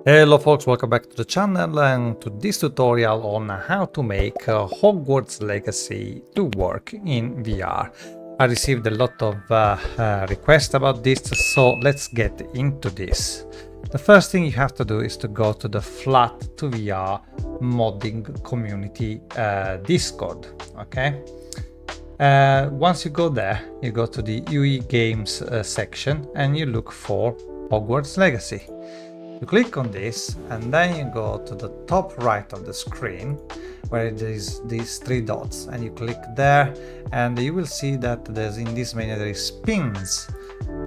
Hello folks, welcome back to the channel and to this tutorial on how to make Hogwarts Legacy to work in VR. I received a lot of requests about this, so let's get into this. The first thing you have to do is to go to the Flat to VR modding community Discord, okay? Once you go there, you go to the UE Games section and you look for Hogwarts Legacy. You click on this and then you go to the top right of the screen where there is these three dots and you click there and you will see that there's in this menu there is pins.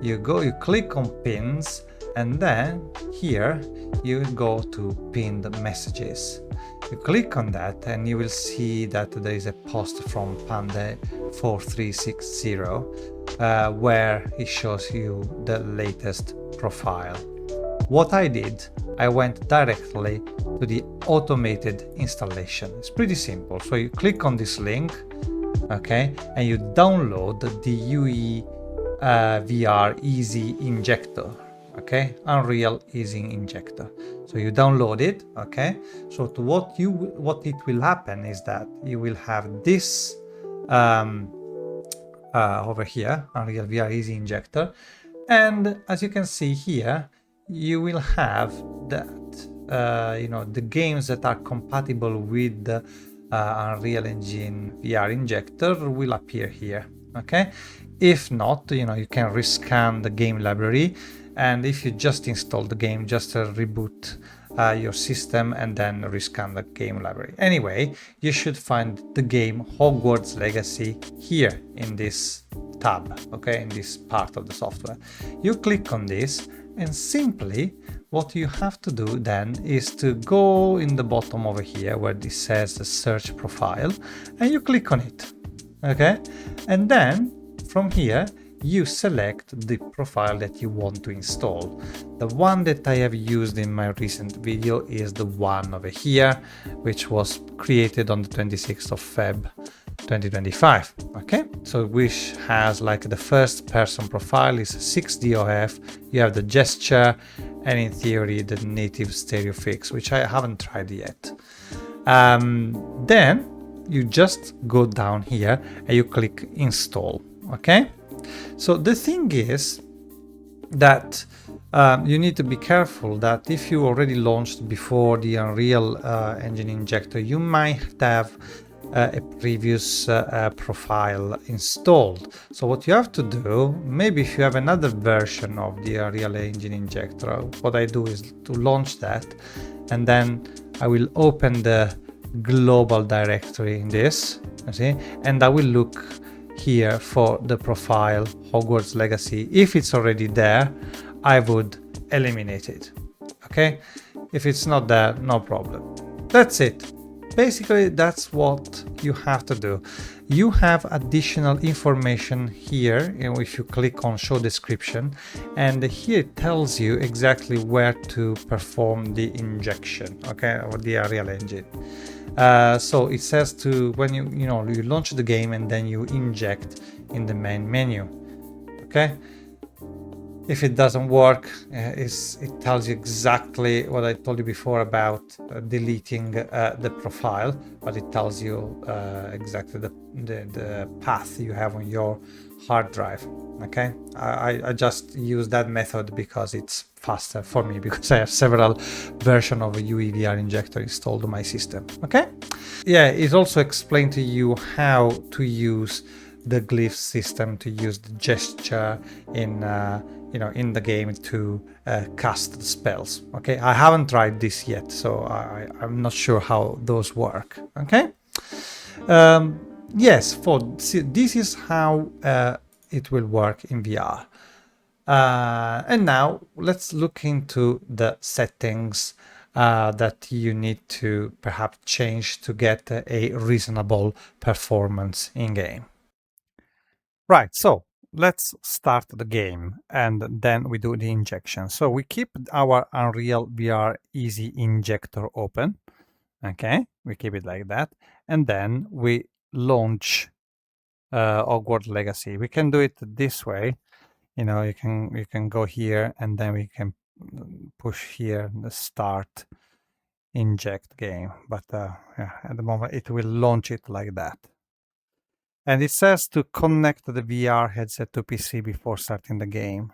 You click on pins and then here you go to pinned messages. You click on that and you will see that there is a post from Panda4360 where it shows you the latest profile. What I did, I went directly to the automated installation. It's pretty simple. So you click on this link, okay, and you download the UEVR Easy Injector, okay, Unreal Easy Injector. So you download it, okay. So to what it will happen is that you will have this over here, Unreal VR Easy Injector, and as you can see here, you will have that, the games that are compatible with the Unreal Engine VR Injector will appear here, okay? If not, you can rescan the game library, and if you just install the game, just reboot your system and then rescan the game library. Anyway, you should find the game Hogwarts Legacy here in this tab, okay, in this part of the software. You click on this, and simply what you have to do then is to go in the bottom over here where this says the search profile and you click on it, okay? And then from here you select the profile that you want to install. The one that I have used in my recent video is the one over here, which was created on the 26th of Feb 2025, okay? So which has like the first person profile is 6 DOF, you have the gesture, and in theory the native stereo fix, which I haven't tried yet. Then you just go down here and you click install, okay? So the thing is that you need to be careful that if you already launched before the Unreal Engine Injector, you might have a previous profile installed. So what you have to do, maybe if you have another version of the Unreal Engine Injector, what I do is to launch that and then I will open the global directory in this, you see, and I will look here for the profile Hogwarts Legacy. If it's already there, I would eliminate it, okay? If it's not there, no problem. That's it. Basically, that's what you have to do. You have additional information here, if you click on show description, and here it tells you exactly where to perform the injection, okay, or the Unreal Engine. So it says to when you launch the game and then you inject in the main menu, okay? If it doesn't work, it tells you exactly what I told you before about deleting the profile, but it tells you exactly the path you have on your hard drive, okay? I just use that method because it's faster for me, because I have several versions of a UEVR injector installed on my system, okay? Yeah, it also explained to you how to use the glyph system, to use the gesture in in the game to cast the spells, okay? I haven't tried this yet, so I'm not sure how those work, okay? Yes, this is how it will work in VR. And now let's look into the settings that you need to perhaps change to get a reasonable performance in game. Right, so let's start the game and then we do the injection. So we keep our Unreal VR Easy Injector open, okay? We keep it like that, and then we launch Hogwarts Legacy. We can do it this way, you can go here and then we can push here the start inject game, but yeah, at the moment it will launch it like that. And it says to connect the VR headset to PC before starting the game.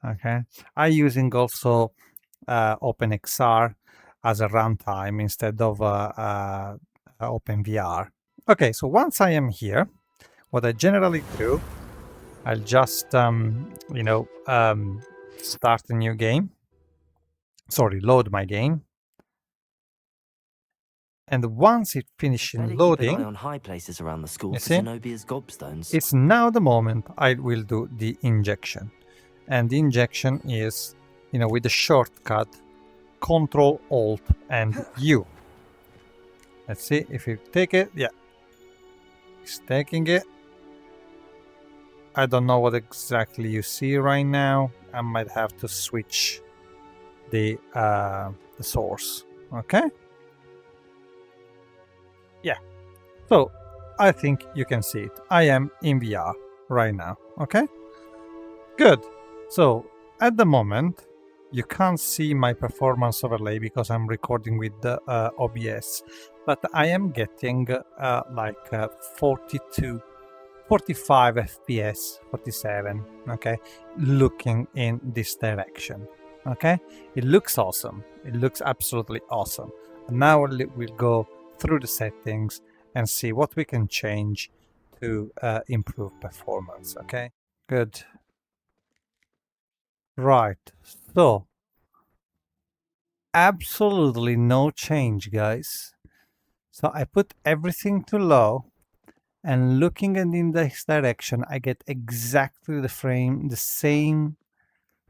Okay, I'm using also OpenXR as a runtime instead of OpenVR. Okay, so once I am here, what I generally do, I'll just start a new game. Sorry, load my game. And once it finishes loading, on high places around the school you for see, Zenobia's gobstones. it's now the moment I will do the injection. And the injection is, with the shortcut Control Alt and U. Let's see if you take it. Yeah, it's taking it. I don't know what exactly you see right now. I might have to switch the source. Okay. Yeah. So I think you can see it. I am in VR right now. Okay. Good. So at the moment, you can't see my performance overlay because I'm recording with the OBS, but I am getting 42, 45 FPS, 47, okay, looking in this direction, okay? It looks awesome. It looks absolutely awesome. Now we'll go through the settings and see what we can change to improve performance, okay? Good. Right, so absolutely no change, guys. So I put everything to low, and looking in this direction, I get exactly the same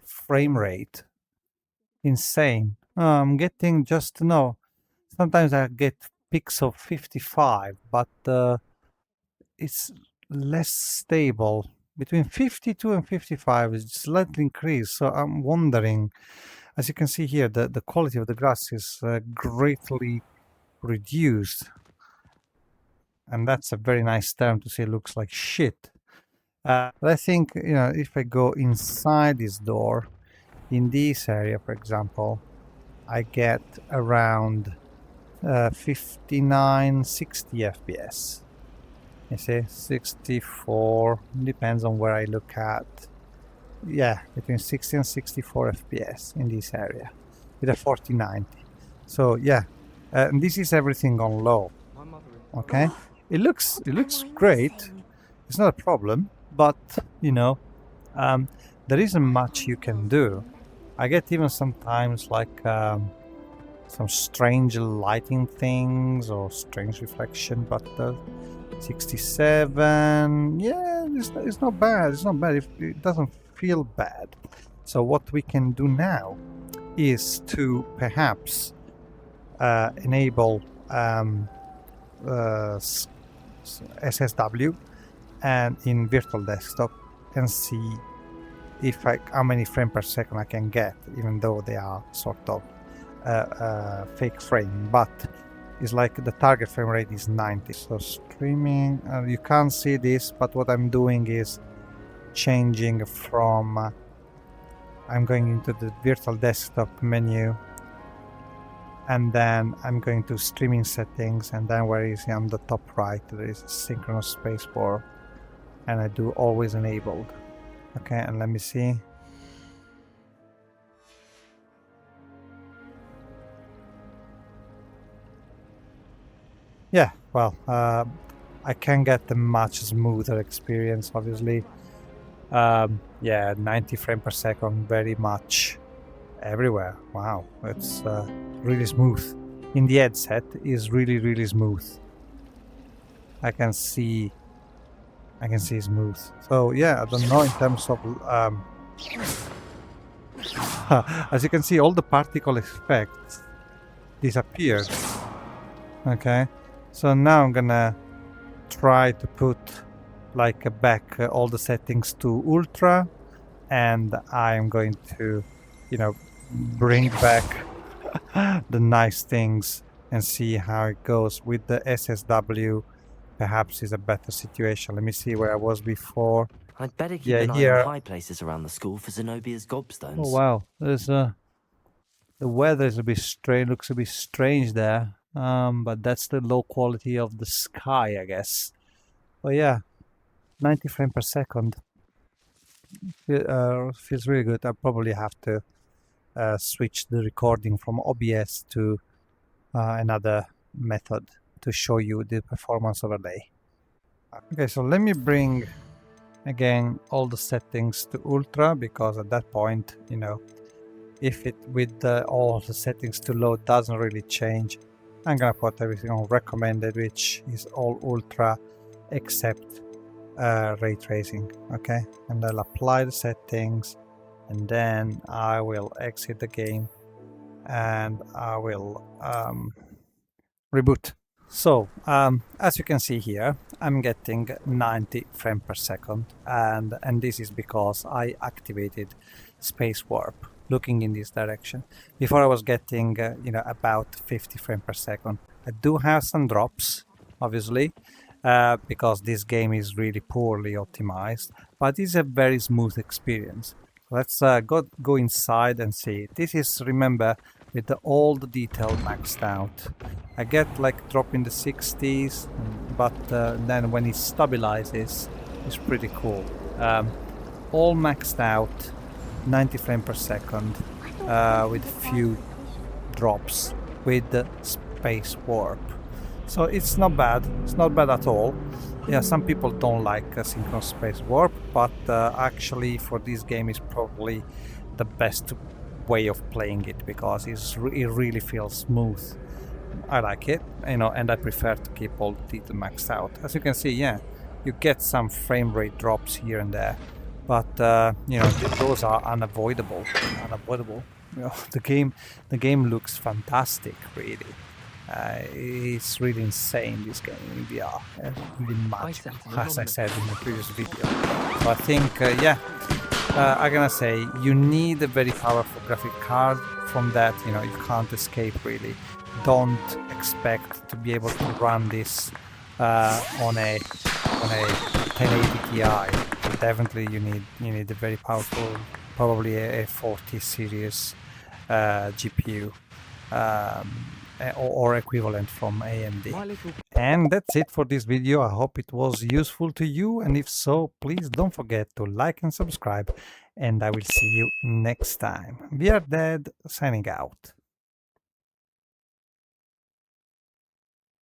frame rate. Insane. I'm getting just sometimes I get peaks of 55, but it's less stable. Between 52 and 55 is slightly increased. So I'm wondering. As you can see here, the quality of the glass is greatly reduced. And that's a very nice term to say it looks like shit. But I think, if I go inside this door, in this area, for example, I get around 59, 60 FPS. You see, 64, depends on where I look at. Yeah, between 60 and 64 FPS in this area with a 4090. So yeah, and this is everything on low. Okay, it looks great. It's not a problem, but there isn't much you can do. I get even sometimes like some strange lighting things or strange reflection, but 67, yeah, it's not bad. It's not bad. It doesn't feel bad. So what we can do now is to perhaps enable SSW and in virtual desktop and see if how many frames per second I can get, even though they are sort of fake frame, but it's like the target frame rate is 90. So streaming, you can't see this, but what I'm doing is changing from I'm going into the virtual desktop menu, and then I'm going to streaming settings, and then where is on the top right there is synchronous spacebar, and I do always enabled. Okay, and let me see. Yeah, well, I can get a much smoother experience, obviously. Yeah, 90 frames per second, very much everywhere. Wow, it's really smooth. In the headset is really, really smooth. I can see smooth. So yeah, I don't know in terms of as you can see, all the particle effects disappeared. Okay, so now I'm gonna try to put back all the settings to ultra, and I'm going to bring back the nice things and see how it goes with the SSW. Perhaps is a better situation. Let me see where I was before. I'd better keep Yeah, an eye here. on high places around the school for Zenobia's gobstones. Oh wow, there's the weather is a bit strange. Looks a bit strange there. But that's the low quality of the sky, I guess. But yeah, 90 frames per second. Feels really good. I probably have to switch the recording from OBS to another method to show you the performance overlay. Okay, so let me bring again all the settings to ultra, because at that point, you know, if it with all the settings to low doesn't really change, I'm gonna put everything on recommended, which is all ultra except ray tracing. Okay, and I'll apply the settings, and then I will exit the game and I will reboot. So as you can see here, I'm getting 90 frames per second, and this is because I activated space warp looking in this direction. Before I was getting you know, about 50 frames per second. I do have some drops, obviously, because this game is really poorly optimized, but it's a very smooth experience. Let's go inside and see. This is, remember, with all the detail maxed out. I get like drop in the 60s, but then when it stabilizes, it's pretty cool. All maxed out, 90 frames per second, with few drops with the space warp. So it's not bad. It's not bad at all. Yeah, some people don't like synchronous space warp, but actually for this game is probably the best way of playing it, because it really feels smooth. I like it, you know, and I prefer to keep all the detail maxed out. As you can see, yeah, you get some frame rate drops here and there, but you know, those are unavoidable. You know, the game looks fantastic, really. It's really insane, this game in VR. Really magical, as I said in the previous video. So I think, yeah, I'm gonna say you need a very powerful graphic card. From that, you know, you can't escape really. Don't expect to be able to run this on a 1080 Ti. Definitely, you need a very powerful, probably a 40 series GPU. Or equivalent from AMD. And that's it for this video. I hope it was useful to you, and if so, please don't forget to like and subscribe, and I will see you next time. We are Dead, signing out.